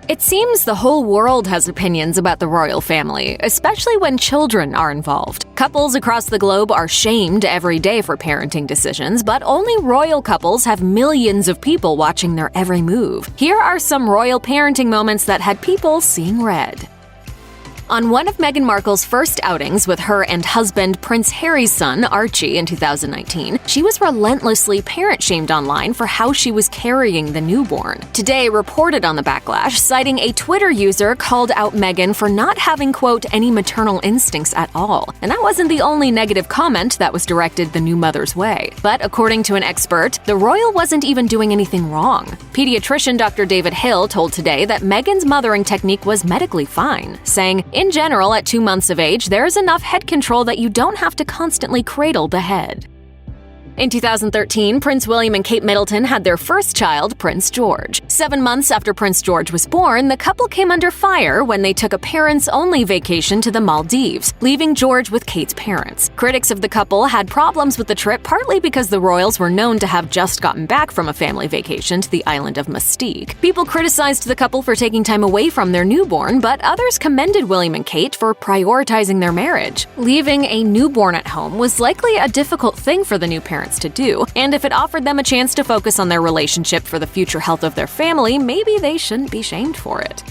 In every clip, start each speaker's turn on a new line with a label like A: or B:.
A: It seems the whole world has opinions about the royal family, especially when children are involved. Couples across the globe are shamed every day for parenting decisions, but only royal couples have millions of people watching their every move. Here are some royal parenting moments that had people seeing red. On one of Meghan Markle's first outings with her and husband Prince Harry's son, Archie, in 2019, she was relentlessly parent-shamed online for how she was carrying the newborn. Today reported on the backlash, citing a Twitter user called out Meghan for not having, quote, any maternal instincts at all. And that wasn't the only negative comment that was directed the new mother's way. But according to an expert, the royal wasn't even doing anything wrong. Pediatrician Dr. David Hill told Today that Meghan's mothering technique was medically fine, saying, in general, at 2 months of age, there is enough head control that you don't have to constantly cradle the head. In 2013, Prince William and Kate Middleton had their first child, Prince George. 7 months after Prince George was born, the couple came under fire when they took a parents-only vacation to the Maldives, leaving George with Kate's parents. Critics of the couple had problems with the trip partly because the royals were known to have just gotten back from a family vacation to the island of Mustique. People criticized the couple for taking time away from their newborn, but others commended William and Kate for prioritizing their marriage. Leaving a newborn at home was likely a difficult thing for the new parents to do, and if it offered them a chance to focus on their relationship for the future health of their family, maybe they shouldn't be shamed for it.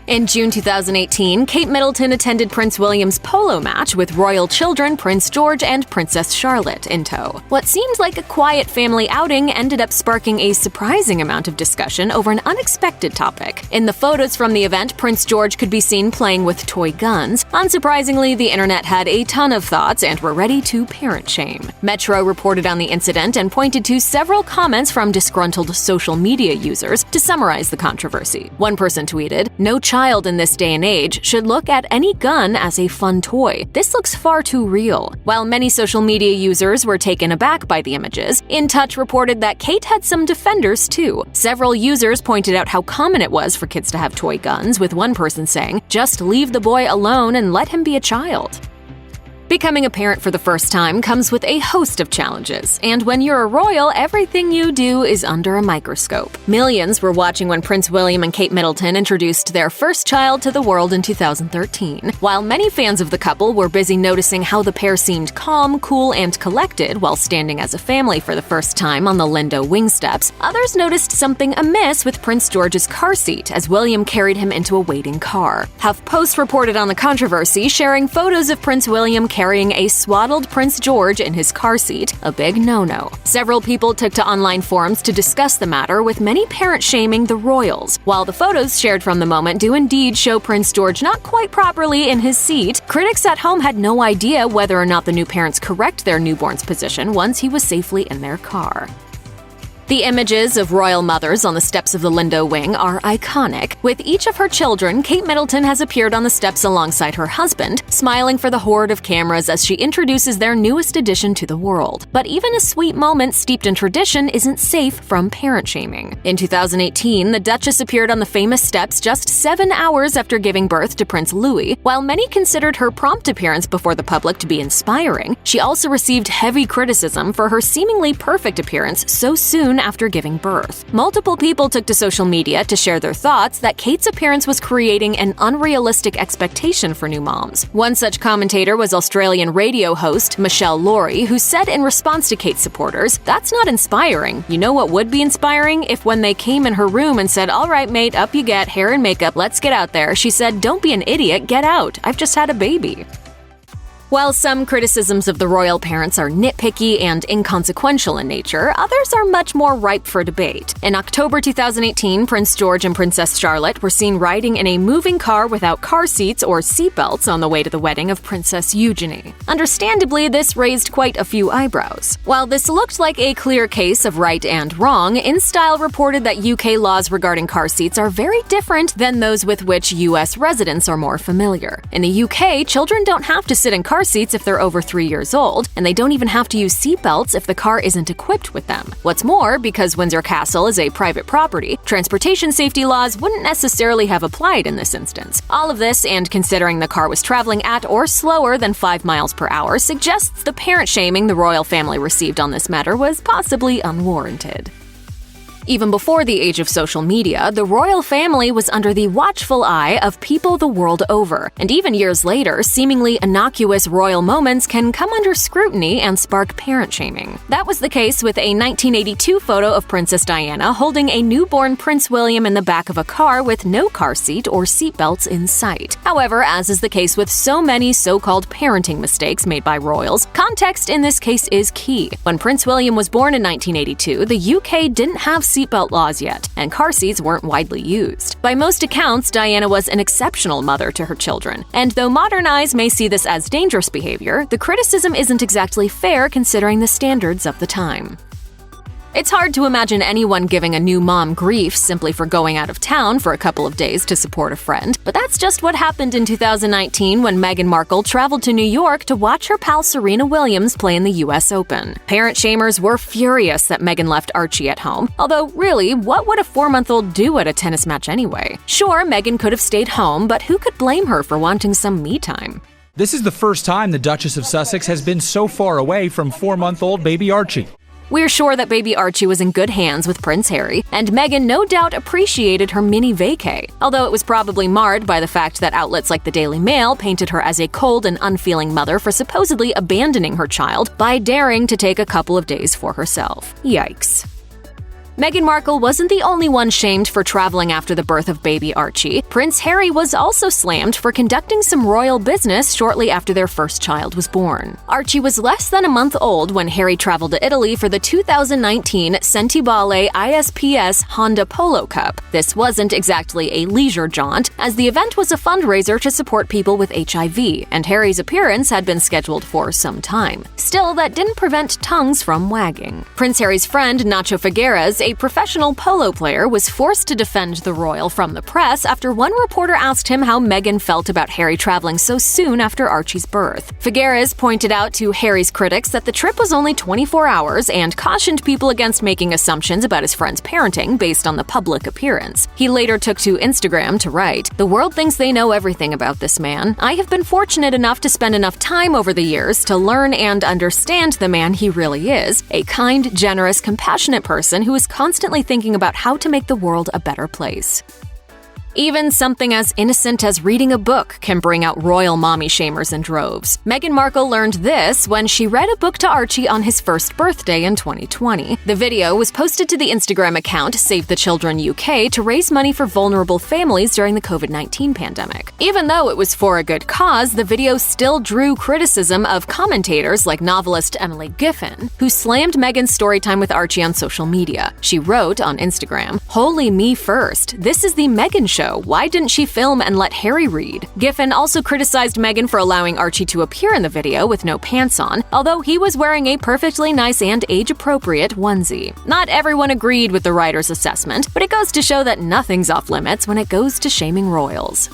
A: In June 2018, Kate Middleton attended Prince William's polo match with royal children Prince George and Princess Charlotte in tow. What seemed like a quiet family outing ended up sparking a surprising amount of discussion over an unexpected topic. In the photos from the event, Prince George could be seen playing with toy guns. Unsurprisingly, the internet had a ton of thoughts and were ready to parent shame. Metro reported on the incident and pointed to several comments from disgruntled social media users to summarize the controversy. One person tweeted, "No child in this day and age should look at any gun as a fun toy. This looks far too real." While many social media users were taken aback by the images, In Touch reported that Kate had some defenders too. Several users pointed out how common it was for kids to have toy guns, with one person saying, "Just leave the boy alone and let him be a child." Becoming a parent for the first time comes with a host of challenges, and when you're a royal, everything you do is under a microscope. Millions were watching when Prince William and Kate Middleton introduced their first child to the world in 2013. While many fans of the couple were busy noticing how the pair seemed calm, cool, and collected while standing as a family for the first time on the Lindo wing steps, others noticed something amiss with Prince George's car seat as William carried him into a waiting car. HuffPost reported on the controversy, sharing photos of Prince William carrying a swaddled Prince George in his car seat, a big no-no. Several people took to online forums to discuss the matter, with many parents shaming the royals. While the photos shared from the moment do indeed show Prince George not quite properly in his seat, critics at home had no idea whether or not the new parents correct their newborn's position once he was safely in their car. The images of royal mothers on the steps of the Lindo wing are iconic. With each of her children, Kate Middleton has appeared on the steps alongside her husband, smiling for the horde of cameras as she introduces their newest addition to the world. But even a sweet moment steeped in tradition isn't safe from parent shaming. In 2018, the Duchess appeared on the famous steps just 7 hours after giving birth to Prince Louis. While many considered her prompt appearance before the public to be inspiring, she also received heavy criticism for her seemingly perfect appearance so soon after giving birth. Multiple people took to social media to share their thoughts that Kate's appearance was creating an unrealistic expectation for new moms. One such commentator was Australian radio host Michelle Laurie, who said in response to Kate's supporters, "That's not inspiring. You know what would be inspiring? If when they came in her room and said, 'All right, mate, up you get, hair and makeup, let's get out there,' she said, 'Don't be an idiot, get out. I've just had a baby.'" While some criticisms of the royal parents are nitpicky and inconsequential in nature, others are much more ripe for debate. In October 2018, Prince George and Princess Charlotte were seen riding in a moving car without car seats or seatbelts on the way to the wedding of Princess Eugenie. Understandably, this raised quite a few eyebrows. While this looked like a clear case of right and wrong, InStyle reported that UK laws regarding car seats are very different than those with which US residents are more familiar. In the UK, children don't have to sit in car seats if they're over 3 years old, and they don't even have to use seatbelts if the car isn't equipped with them. What's more, because Windsor Castle is a private property, transportation safety laws wouldn't necessarily have applied in this instance. All of this, and considering the car was traveling at or slower than 5 miles per hour, suggests the parent shaming the royal family received on this matter was possibly unwarranted. Even before the age of social media, the royal family was under the watchful eye of people the world over. And even years later, seemingly innocuous royal moments can come under scrutiny and spark parent shaming. That was the case with a 1982 photo of Princess Diana holding a newborn Prince William in the back of a car with no car seat or seatbelts in sight. However, as is the case with so many so-called parenting mistakes made by royals, context in this case is key. When Prince William was born in 1982, the UK didn't have seatbelt laws yet, and car seats weren't widely used. By most accounts, Diana was an exceptional mother to her children, and though modern eyes may see this as dangerous behavior, the criticism isn't exactly fair considering the standards of the time. It's hard to imagine anyone giving a new mom grief simply for going out of town for a couple of days to support a friend, but that's just what happened in 2019 when Meghan Markle traveled to New York to watch her pal Serena Williams play in the US Open. Parent shamers were furious that Meghan left Archie at home, although really, what would a 4-month-old do at a tennis match anyway? Sure, Meghan could have stayed home, but who could blame her for wanting some me time?
B: This is the first time the Duchess of Sussex has been so far away from 4-month-old baby Archie.
A: We're sure that baby Archie was in good hands with Prince Harry, and Meghan no doubt appreciated her mini vacay, although it was probably marred by the fact that outlets like the Daily Mail painted her as a cold and unfeeling mother for supposedly abandoning her child by daring to take a couple of days for herself. Yikes. Meghan Markle wasn't the only one shamed for traveling after the birth of baby Archie. Prince Harry was also slammed for conducting some royal business shortly after their first child was born. Archie was less than a month old when Harry traveled to Italy for the 2019 Sentibale ISPS Honda Polo Cup. This wasn't exactly a leisure jaunt, as the event was a fundraiser to support people with HIV, and Harry's appearance had been scheduled for some time. Still, that didn't prevent tongues from wagging. Prince Harry's friend Nacho Figueres, a professional polo player, was forced to defend the royal from the press after one reporter asked him how Meghan felt about Harry traveling so soon after Archie's birth. Figueres pointed out to Harry's critics that the trip was only 24 hours and cautioned people against making assumptions about his friend's parenting based on the public appearance. He later took to Instagram to write, "The world thinks they know everything about this man. I have been fortunate enough to spend enough time over the years to learn and understand the man he really is, a kind, generous, compassionate person who is constantly thinking about how to make the world a better place." Even something as innocent as reading a book can bring out royal mommy shamers in droves. Meghan Markle learned this when she read a book to Archie on his first birthday in 2020. The video was posted to the Instagram account Save the Children UK to raise money for vulnerable families during the COVID-19 pandemic. Even though it was for a good cause, the video still drew criticism of commentators like novelist Emily Giffin, who slammed Meghan's storytime with Archie on social media. She wrote on Instagram, "Holy me first, this is the Meghan show. Why didn't she film and let Harry read?" Giffin also criticized Meghan for allowing Archie to appear in the video with no pants on, although he was wearing a perfectly nice and age-appropriate onesie. Not everyone agreed with the writer's assessment, but it goes to show that nothing's off limits when it goes to shaming royals.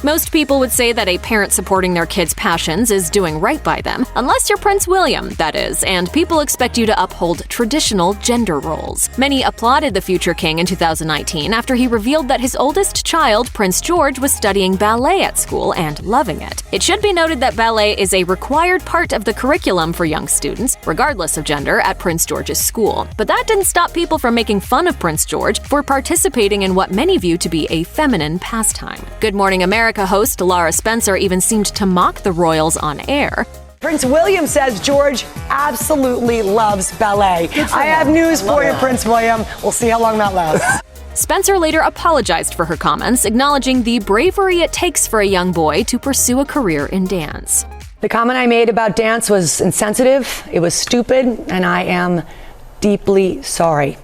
A: Most people would say that a parent supporting their kids' passions is doing right by them, unless you're Prince William, that is, and people expect you to uphold traditional gender roles. Many applauded the future king in 2019 after he revealed that his oldest child, Prince George, was studying ballet at school and loving it. It should be noted that ballet is a required part of the curriculum for young students, regardless of gender, at Prince George's school. But that didn't stop people from making fun of Prince George for participating in what many view to be a feminine pastime. Good Morning America host Lara Spencer even seemed to mock the royals on air.
C: Prince William says George absolutely loves ballet. I have news for you, Prince William. We'll see how long that lasts.
A: Spencer later apologized for her comments, acknowledging the bravery it takes for a young boy to pursue a career in dance.
C: The comment I made about dance was insensitive, it was stupid, and I am deeply sorry.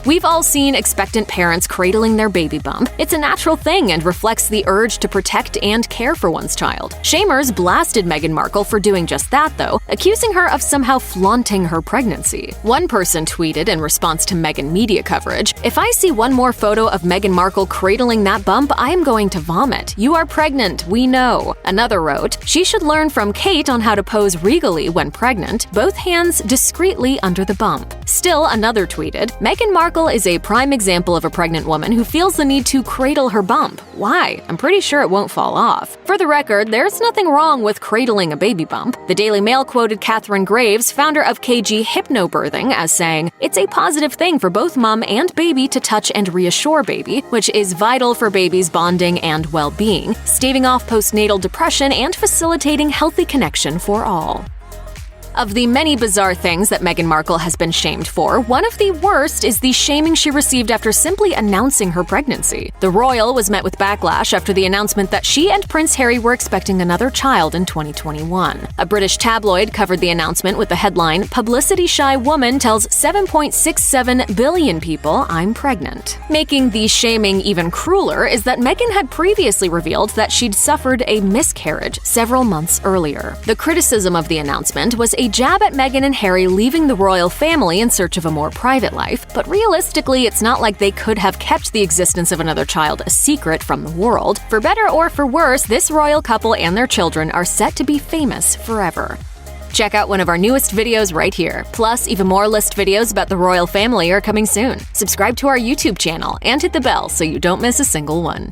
A: We've all seen expectant parents cradling their baby bump. It's a natural thing and reflects the urge to protect and care for one's child. Shamers blasted Meghan Markle for doing just that, though, accusing her of somehow flaunting her pregnancy. One person tweeted in response to Meghan media coverage, "If I see one more photo of Meghan Markle cradling that bump, I am going to vomit. You are pregnant, we know." Another wrote, "She should learn from Kate on how to pose regally when pregnant, both hands discreetly under the bump." Still another tweeted, "Meghan Markle Markle is a prime example of a pregnant woman who feels the need to cradle her bump. Why? I'm pretty sure it won't fall off. For the record, there's nothing wrong with cradling a baby bump. The Daily Mail quoted Catherine Graves, founder of KG Hypnobirthing, as saying, "It's a positive thing for both mom and baby to touch and reassure baby, which is vital for baby's bonding and well-being, staving off postnatal depression and facilitating healthy connection for all." Of the many bizarre things that Meghan Markle has been shamed for, one of the worst is the shaming she received after simply announcing her pregnancy. The royal was met with backlash after the announcement that she and Prince Harry were expecting another child in 2021. A British tabloid covered the announcement with the headline, "Publicity-shy woman tells 7.67 billion people I'm pregnant." Making the shaming even crueler is that Meghan had previously revealed that she'd suffered a miscarriage several months earlier. The criticism of the announcement was a jab at Meghan and Harry leaving the royal family in search of a more private life, but realistically, it's not like they could have kept the existence of another child a secret from the world. For better or for worse, this royal couple and their children are set to be famous forever. Check out one of our newest videos right here. Plus, even more list videos about the royal family are coming soon. Subscribe to our YouTube channel and hit the bell so you don't miss a single one.